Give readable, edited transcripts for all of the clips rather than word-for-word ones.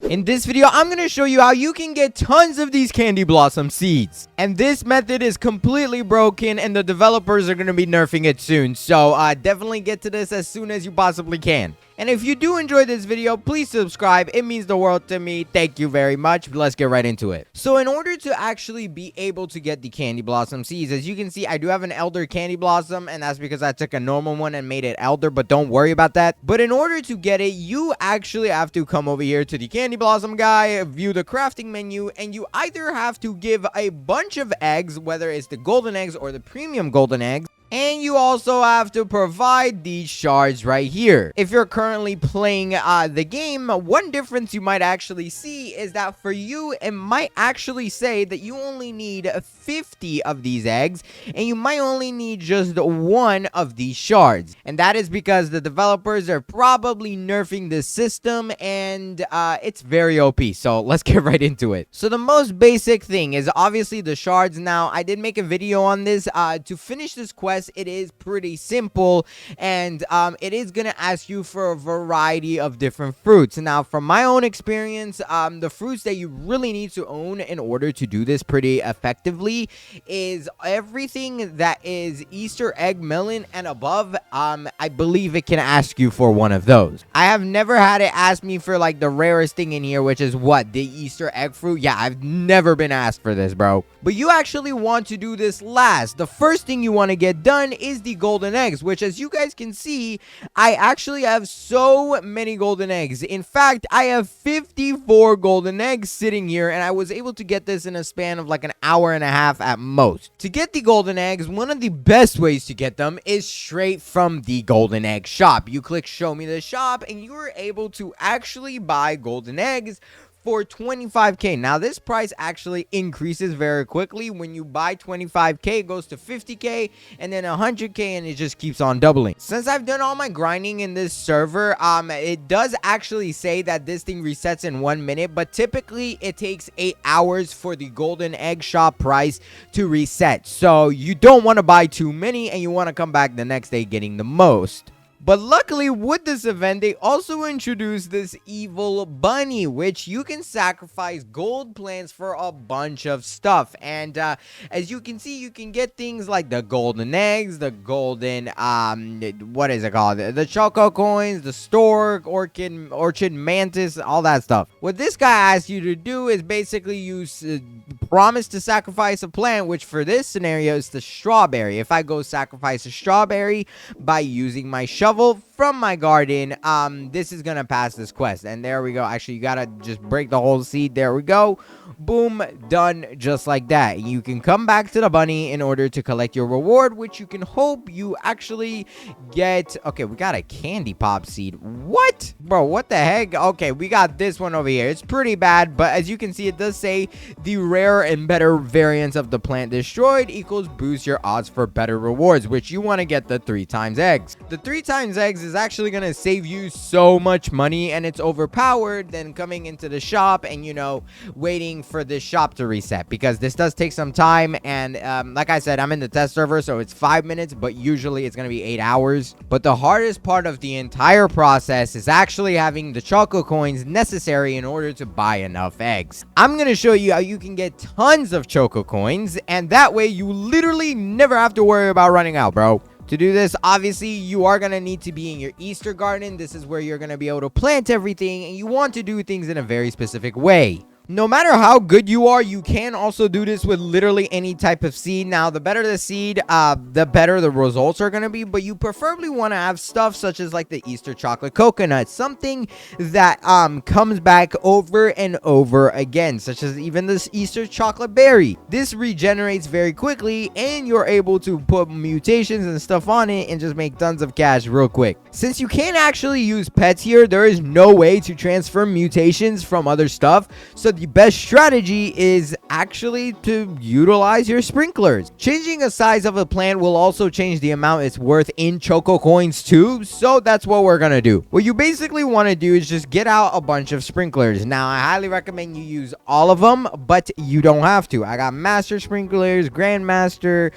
In this video, I'm going to show you how you can get tons of these candy blossom seeds. And this method is completely broken and the developers are going to be nerfing it soon. So definitely get to this as soon as you possibly can. And if you do enjoy this video, please subscribe. It means the world to me. Thank you very much. Let's get right into it. So in order to actually be able to get the candy blossom seeds, as you can see, I do have an elder candy blossom, and that's because I took a normal one and made it elder, but don't worry about that. But in order to get it, you actually have to come over here to the candy blossom guy, view the crafting menu, and you either have to give a bunch of eggs, whether it's the golden eggs or the premium golden eggs, and you also have to provide these shards right here. If you're currently playing the game, one difference you might actually see is that for you, it might actually say that you only need 50 of these eggs, and you might only need just one of these shards. And that is because the developers are probably nerfing the system, and it's very OP. So let's get right into it. So the most basic thing is obviously the shards. Now, I did make a video on this. To finish this quest, it is pretty simple, and it is gonna ask you for a variety of different fruits. Now, from my own experience, the fruits that you really need to own in order to do this pretty effectively is everything that is Easter egg melon and above. I believe it can ask you for one of those. I have never had it ask me for like the rarest thing in here, which is what, the Easter egg fruit. Yeah, I've never been asked for this, bro. But you actually want to do this last. The first thing you want to get done is the golden eggs, which, as you guys can see, I actually have so many golden eggs. In fact, I have 54 golden eggs sitting here, and I was able to get this in a span of like an hour and a half at most. To get the golden eggs, one of the best ways to get them is straight from the golden egg shop. You click show me the shop, and you are able to actually buy golden eggs for 25k. Now, this price actually increases very quickly. When you buy 25k, it goes to 50k, and then 100k, and it just keeps on doubling. Since I've done all my grinding in this server, it does actually say that this thing resets in 1 minute, but typically it takes 8 hours for the golden egg shop price to reset. So you don't want to buy too many, and you want to come back the next day getting the most. But luckily, with this event, they also introduced this evil bunny, which you can sacrifice gold plants for a bunch of stuff. And as you can see, you can get things like the golden eggs, the golden, what is it called? The choco coins, the stork, orchid mantis, all that stuff. What this guy asks you to do is basically use promise to sacrifice a plant, which for this scenario is the strawberry. If I go sacrifice a strawberry by using my shovel from my garden, this is gonna pass this quest. And there we go. Actually, you gotta just break the whole seed. There we go. Boom, done, just like that. You can come back to the bunny in order to collect your reward, which you can hope you actually get. Okay, we got a candy pop seed. What, bro? What the heck? Okay, we got this one over here. It's pretty bad, but as you can see, it does say the rare and better variants of the plant destroyed equals boost your odds for better rewards, which you want to get the 3 times eggs. The 3 times eggs is actually gonna save you so much money, and it's overpowered than coming into the shop and, you know, waiting for this shop to reset, because this does take some time. And like I said, I'm in the test server, so it's 5 minutes, but usually it's gonna be 8 hours. But the hardest part of the entire process is actually having the choco coins necessary in order to buy enough eggs. I'm gonna show you how you can get tons of choco coins, and that way you literally never have to worry about running out, bro. To do this, obviously, you are going to need to be in your Easter garden. This is where you're going to be able to plant everything, and you want to do things in a very specific way. No matter how good you are, you can also do this with literally any type of seed. Now, the better the seed, the better the results are going to be, but you preferably want to have stuff such as like the Easter chocolate coconut, something that comes back over and over again, such as even this Easter chocolate berry. This regenerates very quickly, and you're able to put mutations and stuff on it and just make tons of cash real quick. Since you can't actually use pets here, there is no way to transfer mutations from other stuff, so the best strategy is actually to utilize your sprinklers. Changing the size of a plant will also change the amount it's worth in choco coins too, so that's what we're gonna do. What you basically want to do is just get out a bunch of sprinklers. Now, I highly recommend you use all of them, but you don't have to. I got master sprinklers, grandmaster,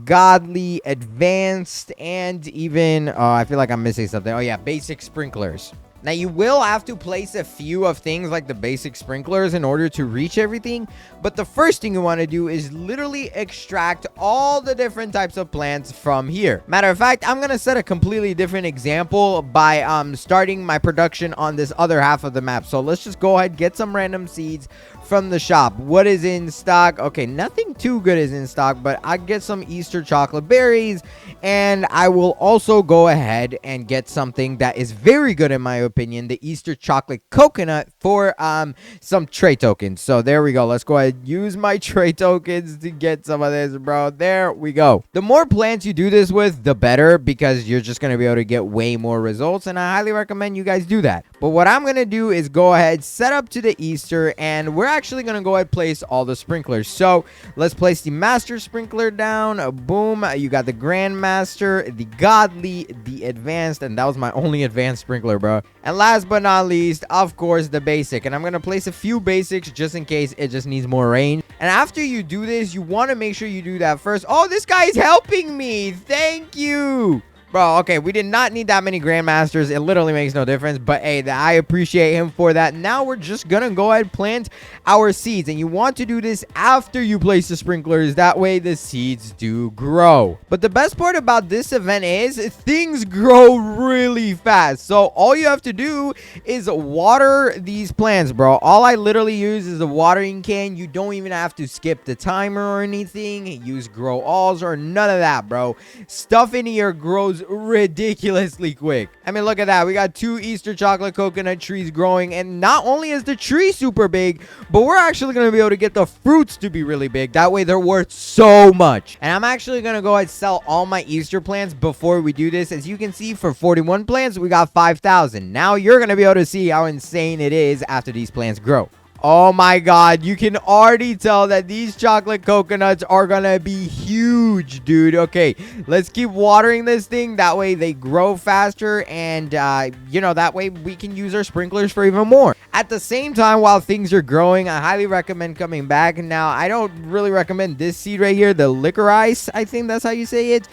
godly, advanced, and even I feel like I'm missing something. Oh yeah, basic sprinklers. Now, you will have to place a few of things like the basic sprinklers in order to reach everything. But the first thing you want to do is literally extract all the different types of plants from here. Matter of fact, I'm going to set a completely different example by starting my production on this other half of the map. So let's just go ahead, get some random seeds from the shop. What is in stock? Okay, nothing too good is in stock, but I'll get some Easter chocolate berries, and I will also go ahead and get something that is very good in my opinion, the Easter chocolate coconut for some trade tokens. So there we go. Let's go ahead and use my trade tokens to get some of this, bro. There we go. The more plants you do this with, the better, because you're just going to be able to get way more results, and I highly recommend you guys do that. But what I'm going to do is go ahead, set up to the Easter, and we're actually going to go ahead and place all the sprinklers. So let's place the master sprinkler down. Boom. You got the grandmaster, the godly, the advanced, and that was my only advanced sprinkler, bro. And last but not least, of course, the basic. And I'm going to place a few basics just in case it just needs more range. And after you do this, you want to make sure you do that first. Oh, this guy's helping me. Thank you. Bro, okay, we did not need that many Grandmasters. It literally makes no difference. But, hey, I appreciate him for that. Now we're just going to go ahead and plant our seeds. And you want to do this after you place the sprinklers. That way the seeds do grow. But the best part about this event is things grow really fast. So all you have to do is water these plants, bro. All I literally use is a watering can. You don't even have to skip the timer or anything. Use grow alls or none of that, bro. Stuff in here grows ridiculously quick. I mean, look at that. We got 2 Easter chocolate coconut trees growing, and not only is the tree super big, but we're actually going to be able to get the fruits to be really big. That way they're worth so much. And I'm actually going to go ahead and sell all my Easter plants before we do this. As you can see, for 41 plants, we got 5,000. Now you're going to be able to see how insane it is after these plants grow. Oh my god, you can already tell that these chocolate coconuts are gonna be huge, dude. Okay, let's keep watering this thing. That way they grow faster, and you know, that way we can use our sprinklers for even more. At the same time, while things are growing, I highly recommend coming back. Now, I don't really recommend this seed right here, the licorice. I think that's how you say it.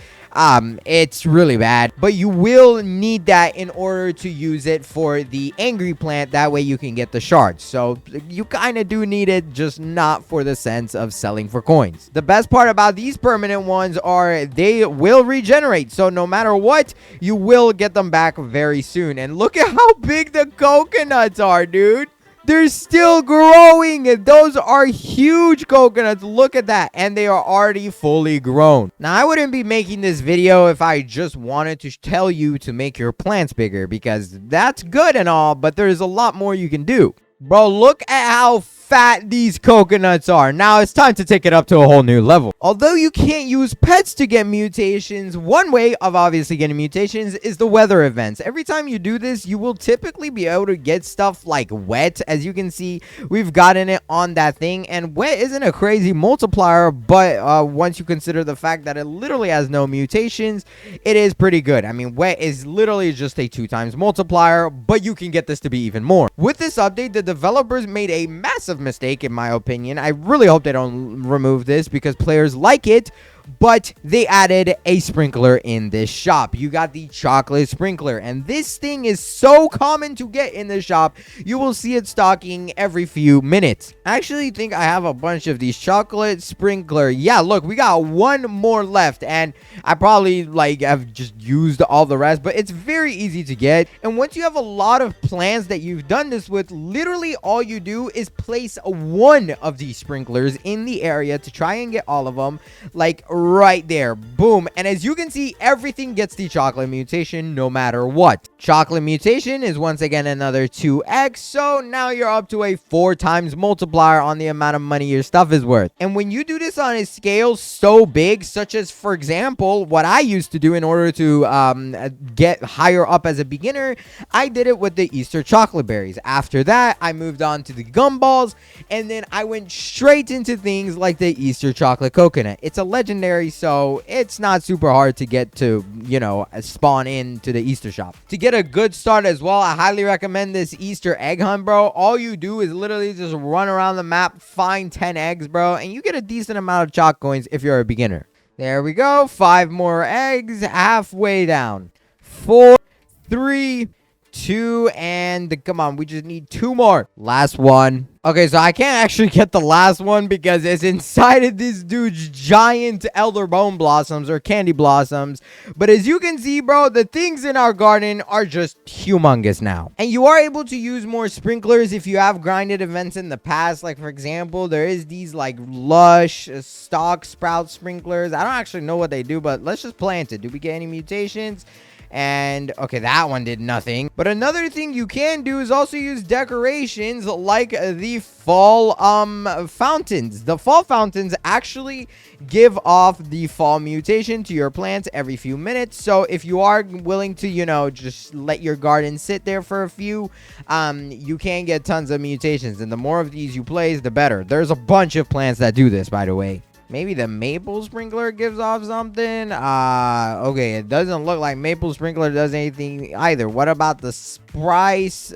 It's really bad, but you will need that in order to use it for the angry plant. That way you can get the shards. So you kind of do need it, just not for the sense of selling for coins. The best part about these permanent ones are they will regenerate. So no matter what, you will get them back very soon. And look at how big the coconuts are, dude. They're still growing. Those are huge coconuts. Look at that. And they are already fully grown. Now, I wouldn't be making this video if I just wanted to tell you to make your plants bigger, because that's good and all, but there's a lot more you can do. Bro, look at how fat these coconuts are. Now it's time to take it up to a whole new level. Although you can't use pets to get mutations, one way of obviously getting mutations is the weather events. Every time you do this, you will typically be able to get stuff like wet. As you can see, we've gotten it on that thing, and wet isn't a crazy multiplier, but once you consider the fact that it literally has no mutations, it is pretty good. I mean, wet is literally just a 2x multiplier, but you can get this to be even more. With this update, the developers made a massive mistake, in my opinion. I really hope they don't remove this, because players like it, but they added a sprinkler in this shop. You got the chocolate sprinkler, and this thing is so common to get in the shop. You will see it stocking every few minutes. I actually think I have a bunch of these chocolate sprinkler. Yeah, look, we got one more left, and I probably have just used all the rest, but it's very easy to get. And once you have a lot of plants that you've done this with, literally all you do is place one of these sprinklers in the area to try and get all of them, like right there. Boom. And as you can see, everything gets the chocolate mutation no matter what. Chocolate mutation is once again another 2x, so now you're up to a 4x multiplier on the amount of money your stuff is worth. And when you do this on a scale so big, such as, for example, what I used to do in order to get higher up as a beginner, I did it with the Easter chocolate berries. After that, I moved on to the gumballs, and then I went straight into things like the Easter chocolate coconut. It's a legendary, so it's not super hard to get to, you know, spawn into the Easter shop. To get a good start as well, I highly recommend this Easter egg hunt, bro. All you do is literally just run around the map, find 10 eggs, bro, and you get a decent amount of chalk coins if you're a beginner. There we go. 5 more eggs, halfway down. 4, 3, 2, and come on, we just need 2 more. Last one. Okay, so I can't actually get the last one because it's inside of this dude's giant elder bone blossoms or candy blossoms. But as you can see, bro, the things in our garden are just humongous now. And you are able to use more sprinklers if you have grinded events in the past. Like, for example, there is these like lush stock sprout sprinklers. I don't actually know what they do, but let's just plant it. Do we get any mutations? And okay, that one did nothing. But another thing you can do is also use decorations like the fall fountains. The fall fountains actually give off the fall mutation to your plants every few minutes. So if you are willing to, you know, just let your garden sit there for a few, you can get tons of mutations. And the more of these you place, the better. There's a bunch of plants that do this, by the way. Maybe the maple sprinkler gives off something. Okay, it doesn't look like maple sprinkler does anything either. What about the spritzer?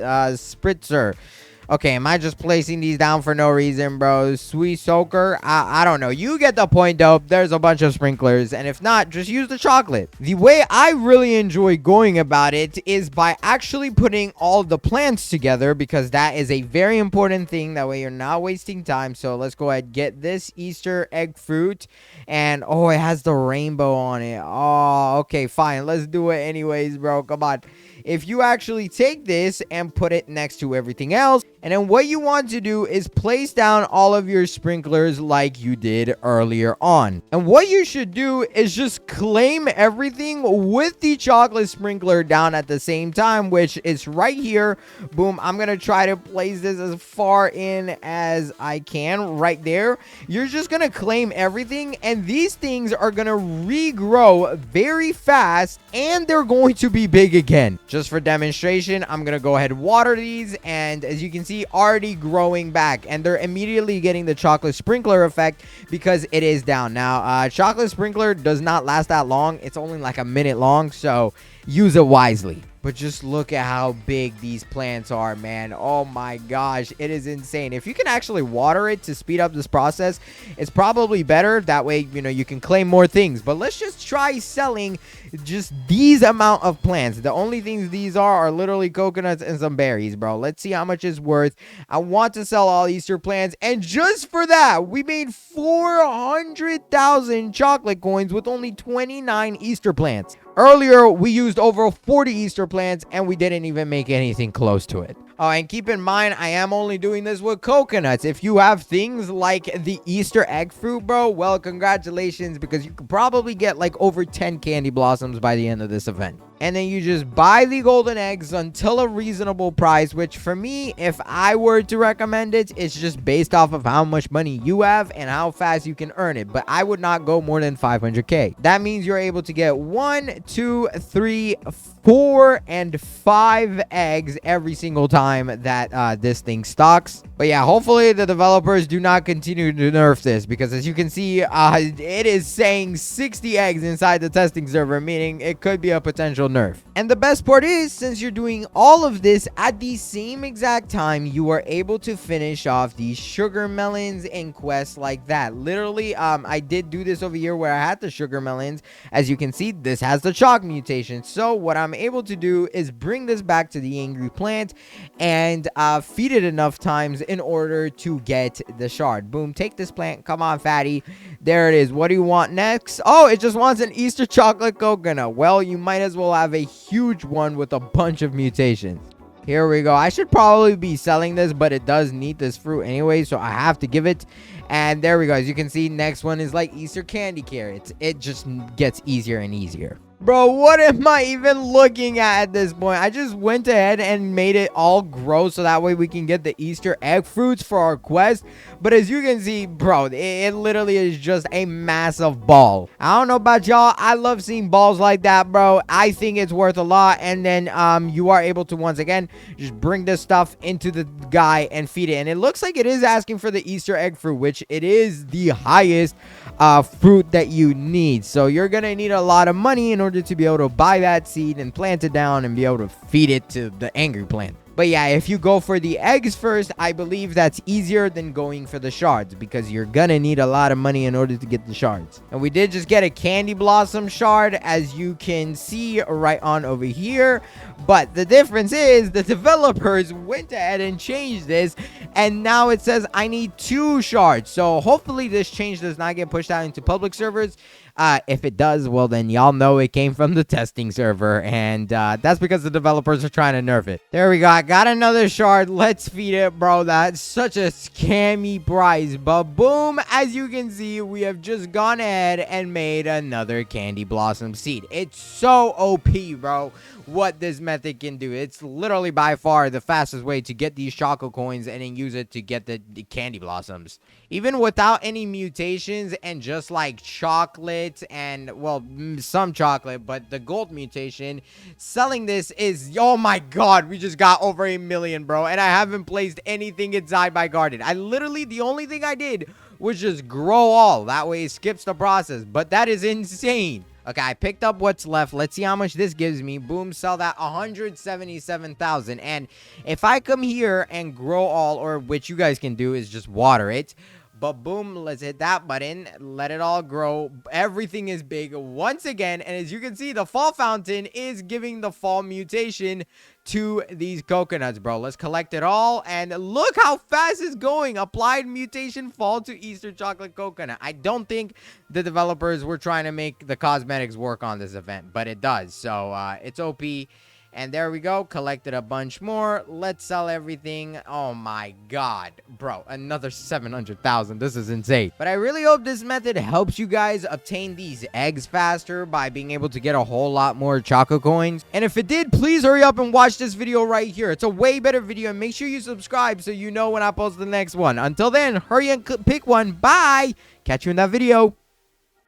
Okay, am I just placing these down for no reason, bro? Sweet soaker? I don't know. You get the point, though. There's a bunch of sprinklers. And if not, just use the chocolate. The way I really enjoy going about it is by actually putting all the plants together, because that is a very important thing. That way you're not wasting time. So let's go ahead and get this Easter egg fruit. And, oh, it has the rainbow on it. Oh, okay, fine. Let's do it anyways, bro. Come on. If you actually take this and put it next to everything else, and then what you want to do is place down all of your sprinklers like you did earlier on. And what you should do is just claim everything with the chocolate sprinkler down at the same time, which is right here. Boom. I'm going to try to place this as far in as I can right there. You're just going to claim everything, and these things are going to regrow very fast, and they're going to be big again. Just for demonstration, I'm going to go ahead and water these, and as you can see, already growing back, and they're immediately getting the chocolate sprinkler effect because it is down. Now, chocolate sprinkler does not last that long. It's only like a minute long, so use it wisely. But just look at how big these plants are, man. Oh my gosh, it is insane. If you can actually water it to speed up this process, it's probably better. That way, you know, you can claim more things. But let's just try selling just these amount of plants. The only things these are literally coconuts and some berries, bro. Let's see how much it's worth. I want to sell all Easter plants, and just for that, we made 400,000 chocolate coins with only 29 Easter plants. Earlier, we used over 40 Easter plants, and we didn't even make anything close to it. Oh, and keep in mind, I am only doing this with coconuts. If you have things like the Easter egg fruit, bro, well, congratulations, because you could probably get like over 10 candy blossoms by the end of this event. And then you just buy the golden eggs until a reasonable price, which for me, if I were to recommend it, it's just based off of how much money you have and how fast you can earn it. But I would not go more than 500K. That means you're able to get 1, 2, 3, 4, and 5 eggs every single time that this thing stocks. But yeah, hopefully the developers do not continue to nerf this, because as you can see, it is saying 60 eggs inside the testing server, meaning it could be a potential nerf. And the best part is, since you're doing all of this at the same exact time, you are able to finish off these sugar melons and quests like that. Literally, I did do this over here where I had the sugar melons. As you can see, this has the chalk mutation. So what I'm able to do is bring this back to the angry plant and feed it enough times in order to get the shard. Boom, take this plant. Come on, fatty. There it is. What do you want next? Oh, it just wants an Easter chocolate coconut. Well, you might as well have a huge one with a bunch of mutations. Here we go. I should probably be selling this, but it does need this fruit anyway, so I have to give it. And there we go. As you can see, next one is like Easter candy carrots. It just gets easier and easier. Bro, what am I even looking at this point? I just went ahead and made it all grow so that way we can get the Easter egg fruits for our quest. But as you can see, bro, it literally is just a massive ball. I don't know about y'all. I love seeing balls like that, bro. I think it's worth a lot. And then you are able to, once again, just bring this stuff into the guy and feed it. And it looks like it is asking for the Easter egg fruit, which it is the highest fruit that you need. So you're going to need a lot of money in order to be able to buy that seed and plant it down and be able to feed it to the angry plant. But yeah, if you go for the eggs first, I believe that's easier than going for the shards, because you're gonna need a lot of money in order to get the shards. And we did just get a candy blossom shard, as you can see right on over here. But the difference is the developers went ahead and changed this, and now it says I need 2 shards. So hopefully this change does not get pushed out into public servers. If it does, well, then y'all know it came from the testing server, and that's because the developers are trying to nerf it. There we go. I got another shard. Let's feed it, bro. That's such a scammy price. But boom, as you can see, we have just gone ahead and made another candy blossom seed. It's so OP, bro, what this method can do. It's literally by far the fastest way to get these choco coins and then use it to get the candy blossoms. Even without any mutations and just like chocolate and, well, some chocolate, but the gold mutation, selling this is, oh my god, we just got over 1 million, bro. And I haven't placed anything inside my garden. I literally, the only thing I did was just grow all. That way it skips the process. But that is insane. Okay, I picked up what's left. Let's see how much this gives me. Boom, sell that 177,000. And if I come here and grow all, or which you guys can do is just water it. But boom, let's hit that button. Let it all grow. Everything is big once again. And as you can see, the fall fountain is giving the fall mutation to these coconuts, bro. Let's collect it all. And look how fast it's going. Applied mutation fall to Easter chocolate coconut. I don't think the developers were trying to make the cosmetics work on this event, but it does. So it's OP. And there we go. Collected a bunch more. Let's sell everything. Oh my god, bro. Another 700,000. This is insane. But I really hope this method helps you guys obtain these eggs faster by being able to get a whole lot more choco coins. And if it did, please hurry up and watch this video right here. It's a way better video. And make sure you subscribe so you know when I post the next one. Until then, hurry and pick one. Bye. Catch you in that video.